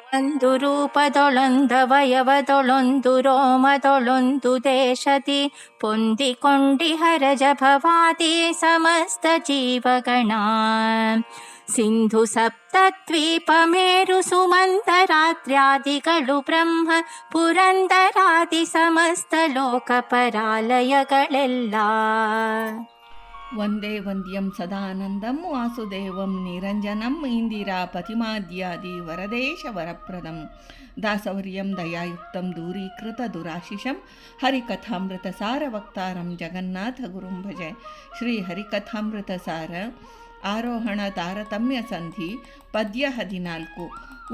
ಒಂದು ರೂಪದೊಳೊಂದವಯವದೊಳೊಂದು ರೋಮದೊಳೊಂದು ದೇಶದಿ ಪೊಂದಿಕೊಂಡಿಹರ ಜಭವಾದಿ ಸಮಸ್ತ ಜೀವಗಣ. ಸಿಂಧು ಸಪ್ತದ್ವೀಪ ಮೇರು ಸುಮಂತರಾತ್ರ್ಯಾದಿಗಳು ಬ್ರಹ್ಮ ಪುರಂದರಾದಿ ಸಮಸ್ತ ಲೋಕಪರಾಲಯಗಳೆಲ್ಲ. ವಂದೇ ವಂದ್ಯಂ ಸದಾನಂದಂ ವಾಸುದೇವಂ ನಿರಂಜನಂ ಇಂದಿರಾಪತಿಮಾದ್ಯಾದಿ ವರದೇಶ ವರಪ್ರದಂ ದಾಸವರ್ಯಂ ದಯಾಯುಕ್ತಂ ದೂರೀಕೃತ ದುರಾಶಿಷಂ ಹರಿಕಥಾಮೃತ ಸಾರ ವಕ್ತಾರಂ ಜಗನ್ನಾಥ ಗುರುಂ ಭಜೆ. ಶ್ರೀ ಹರಿಕಥಾಮೃತ ಸಾರ ಆರೋಹಣ ತಾರತಮ್ಯ ಸಂಧಿ ಪದ್ಯ 14.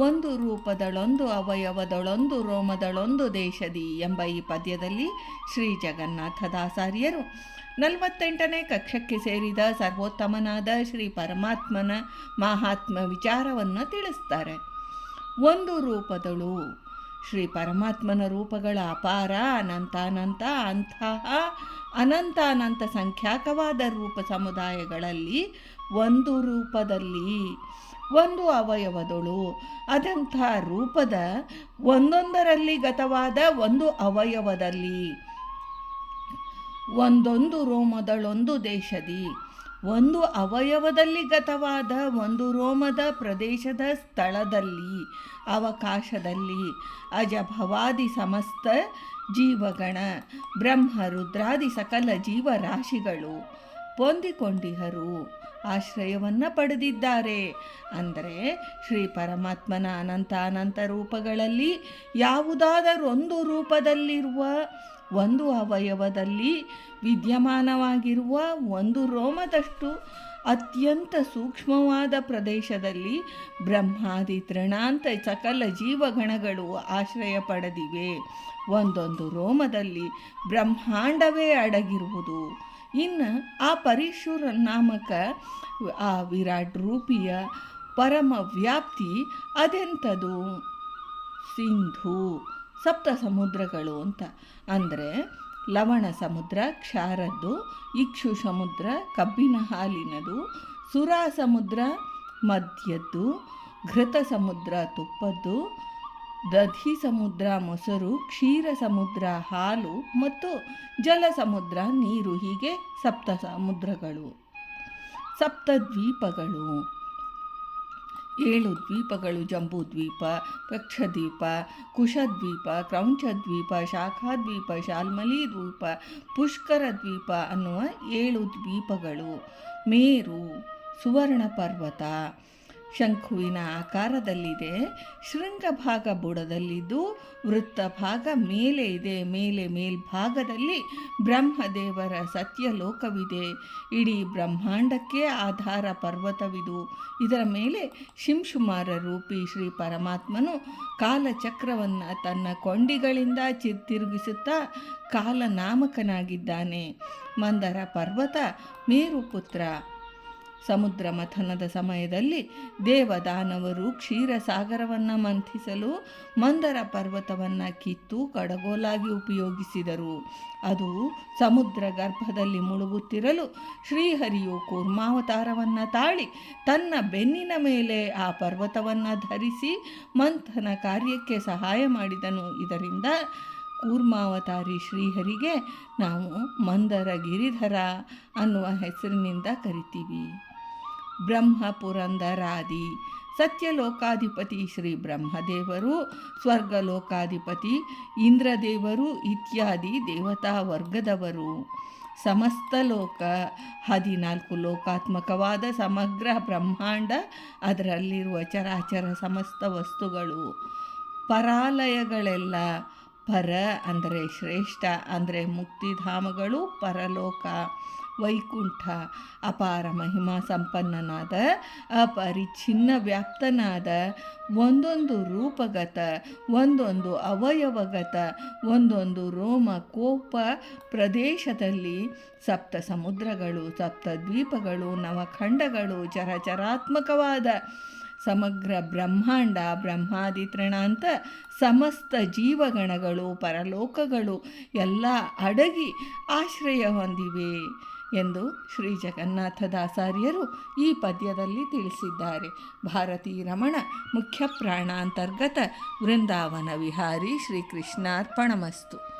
ಒಂದು ರೂಪದಳೊಂದು ಅವಯವದಳೊಂದು ರೋಮದಳೊಂದು ದೇಶದಿ ಎಂಬ ಈ ಪದ್ಯದಲ್ಲಿ ಶ್ರೀ ಜಗನ್ನಾಥದಾಸಾರ್ಯರು 48ನೇ ಕಕ್ಷಕ್ಕೆ ಸೇರಿದ ಸರ್ವೋತ್ತಮನಾದ ಶ್ರೀ ಪರಮಾತ್ಮನ ಮಹಾತ್ಮ ವಿಚಾರವನ್ನು ತಿಳಿಸ್ತಾರೆ. ಒಂದು ರೂಪದಳು ಶ್ರೀ ಪರಮಾತ್ಮನ ರೂಪಗಳ ಅಪಾರ ಅನಂತಾನಂತ ಅಂತಹ ಅನಂತಾನಂತ ಸಂಖ್ಯಾಕವಾದ ರೂಪ ಸಮುದಾಯಗಳಲ್ಲಿ ಒಂದು ರೂಪದಲ್ಲಿ ಒಂದು ಅವಯವದಳು ಅದಂಥ ರೂಪದ ಒಂದೊಂದರಲ್ಲಿ ಗತವಾದ ಒಂದು ಅವಯವದಲ್ಲಿ ಒಂದೊಂದು ರೋಮದಳೊಂದು ದೇಶದಿ ಒಂದು ಅವಯವದಲ್ಲಿ ಗತವಾದ ಒಂದು ರೋಮದ ಪ್ರದೇಶದ ಸ್ಥಳದಲ್ಲಿ ಅವಕಾಶದಲ್ಲಿ ಅಜಭವಾದಿ ಸಮಸ್ತ ಜೀವಗಣ ಬ್ರಹ್ಮ ರುದ್ರಾದಿ ಸಕಲ ಜೀವರಾಶಿಗಳು ಹೊಂದಿಕೊಂಡಿಹರು ಆಶ್ರಯವನ್ನು ಪಡೆದಿದ್ದಾರೆ. ಅಂದರೆ ಶ್ರೀ ಪರಮಾತ್ಮನ ಅನಂತ ರೂಪಗಳಲ್ಲಿ ಯಾವುದಾದರೊಂದು ರೂಪದಲ್ಲಿರುವ ಒಂದು ಅವಯವದಲ್ಲಿ ವಿದ್ಯಮಾನವಾಗಿರುವ ಒಂದು ರೋಮದಷ್ಟು ಅತ್ಯಂತ ಸೂಕ್ಷ್ಮವಾದ ಪ್ರದೇಶದಲ್ಲಿ ಬ್ರಹ್ಮಾದಿ ತೃಣಾಂತ ಸಕಲ ಜೀವಗಣಗಳು ಆಶ್ರಯ ಪಡೆದಿವೆ. ಒಂದೊಂದು ರೋಮದಲ್ಲಿ ಬ್ರಹ್ಮಾಂಡವೇ ಅಡಗಿರುವುದು. ಇನ್ನು ಆ ಪರಶುರ ನಾಮಕ ಆ ವಿರಾಟ್ ರೂಪಿಯ ಪರಮ ವ್ಯಾಪ್ತಿ ಅದೆಂಥದು? ಸಿಂಧು ಸಪ್ತ ಸಮುದ್ರಗಳು ಅಂತ. ಅಂದರೆ ಲವಣ ಸಮುದ್ರ ಕ್ಷಾರದ್ದು, ಇಕ್ಷು ಸಮುದ್ರ ಕಬ್ಬಿನ ಹಾಲಿನದು, ಸುರಾ ಸಮುದ್ರ ಮದ್ಯದ್ದು, ಘೃತ ಸಮುದ್ರ ತುಪ್ಪದ್ದು, ದಧಿ ಸಮುದ್ರ ಮೊಸರು, ಕ್ಷೀರ ಸಮುದ್ರ ಹಾಲು ಮತ್ತು ಜಲ ಸಮುದ್ರ ನೀರು. ಹೀಗೆ ಸಪ್ತ ಸಮುದ್ರಗಳು. ಸಪ್ತದ್ವೀಪಗಳು 7 ದ್ವೀಪಗಳು: ಜಂಬೂದ್ವೀಪ, ಪಕ್ಷದ್ವೀಪ, ಕುಶದ್ವೀಪ, ಕ್ರೌಂಚದ್ವೀಪ, ಶಾಖಾದ್ವೀಪ, ಶಾಲ್ಮಲಿ ದ್ವೀಪ, ಪುಷ್ಕರ ದ್ವೀಪ ಅನ್ನುವ 7 ದ್ವೀಪಗಳು. ಮೇರು ಸುವರ್ಣ ಪರ್ವತ ಶಂಖುವಿನ ಆಕಾರದಲ್ಲಿದೆ. ಶೃಂಗಭಾಗ ಬುಡದಲ್ಲಿದ್ದು ವೃತ್ತ ಭಾಗ ಮೇಲೆ ಇದೆ. ಮೇಲ್ಭಾಗದಲ್ಲಿ ಬ್ರಹ್ಮದೇವರ ಸತ್ಯಲೋಕವಿದೆ. ಇಡೀ ಬ್ರಹ್ಮಾಂಡಕ್ಕೆ ಆಧಾರ ಪರ್ವತವಿದು. ಇದರ ಮೇಲೆ ಶಿಂಶುಮಾರ ರೂಪಿ ಶ್ರೀ ಪರಮಾತ್ಮನು ಕಾಲಚಕ್ರವನ್ನು ತನ್ನ ಕೊಂಡಿಗಳಿಂದ ತಿರುಗಿಸುತ್ತಾ ಕಾಲನಾಮಕನಾಗಿದ್ದಾನೆ. ಮಂದರ ಪರ್ವತ ಮೇರುಪುತ್ರ. ಸಮುದ್ರ ಮಥನದ ಸಮಯದಲ್ಲಿ ದೇವದಾನವರು ಕ್ಷೀರಸಾಗರವನ್ನು ಮಂಥಿಸಲು ಮಂದರ ಪರ್ವತವನ್ನು ಕಿತ್ತು ಕಡಗೋಲಾಗಿ ಉಪಯೋಗಿಸಿದರು. ಅದು ಸಮುದ್ರ ಗರ್ಭದಲ್ಲಿ ಮುಳುಗುತ್ತಿರಲು ಶ್ರೀಹರಿಯು ಕೂರ್ಮಾವತಾರವನ್ನು ತಾಳಿ ತನ್ನ ಬೆನ್ನಿನ ಮೇಲೆ ಆ ಪರ್ವತವನ್ನು ಧರಿಸಿ ಮಂಥನ ಕಾರ್ಯಕ್ಕೆ ಸಹಾಯ ಮಾಡಿದನು. ಇದರಿಂದ ಕೂರ್ಮಾವತಾರಿ ಶ್ರೀಹರಿಗೆ ನಾವು ಮಂದರ ಗಿರಿಧರ ಅನ್ನುವ ಹೆಸರಿನಿಂದ ಕರಿತೀವಿ. ಬ್ರಹ್ಮ ಪುರಂದರಾದಿ ಸತ್ಯಲೋಕಾಧಿಪತಿ ಶ್ರೀ ಬ್ರಹ್ಮದೇವರು, ಸ್ವರ್ಗಲೋಕಾಧಿಪತಿ ಇಂದ್ರದೇವರು ಇತ್ಯಾದಿ ದೇವತಾ ವರ್ಗದವರು. ಸಮಸ್ತ ಲೋಕ 14 ಲೋಕಾತ್ಮಕವಾದ ಸಮಗ್ರ ಬ್ರಹ್ಮಾಂಡ, ಅದರಲ್ಲಿರುವ ಚರಾಚರ ಸಮಸ್ತ ವಸ್ತುಗಳು. ಪರಾಲಯಗಳೆಲ್ಲ ಪರ ಅಂದರೆ ಶ್ರೇಷ್ಠ ಅಂದರೆ ಮುಕ್ತಿಧಾಮಗಳು, ಪರಲೋಕ ವೈಕುಂಠ ಅಪಾರ ಮಹಿಮಾ ಸಂಪನ್ನನಾದ ಅಪರಿಚ್ಛಿನ್ನ ವ್ಯಾಪ್ತನಾದ ಒಂದೊಂದು ರೂಪಗತ, ಒಂದೊಂದು ಅವಯವಗತ, ಒಂದೊಂದು ರೋಮ ಕೋಪ ಪ್ರದೇಶದಲ್ಲಿ ಸಪ್ತ ಸಮುದ್ರಗಳು, ಸಪ್ತ ದ್ವೀಪಗಳು, ನವಖಂಡಗಳು, ಚರಾತ್ಮಕವಾದ ಸಮಗ್ರ ಬ್ರಹ್ಮಾಂಡ, ಬ್ರಹ್ಮಾದಿ ತೃಣಾಂತ ಸಮಸ್ತ ಜೀವಗಣಗಳು, ಪರಲೋಕಗಳು ಎಲ್ಲ ಅಡಗಿ ಆಶ್ರಯ ಹೊಂದಿವೆ. ಎಂದು ಶ್ರೀ ಜಗನ್ನಾಥದಾಸಾರ್ಯರು ಈ ಪದ್ಯದಲ್ಲಿ ತಿಳಿಸಿದ್ದಾರೆ. ಭಾರತೀ ರಮಣ ಮುಖ್ಯ ಪ್ರಾಣಾಂತರ್ಗತ ವೃಂದಾವನ ವಿಹಾರಿ ಶ್ರೀಕೃಷ್ಣಾರ್ಪಣಮಸ್ತು.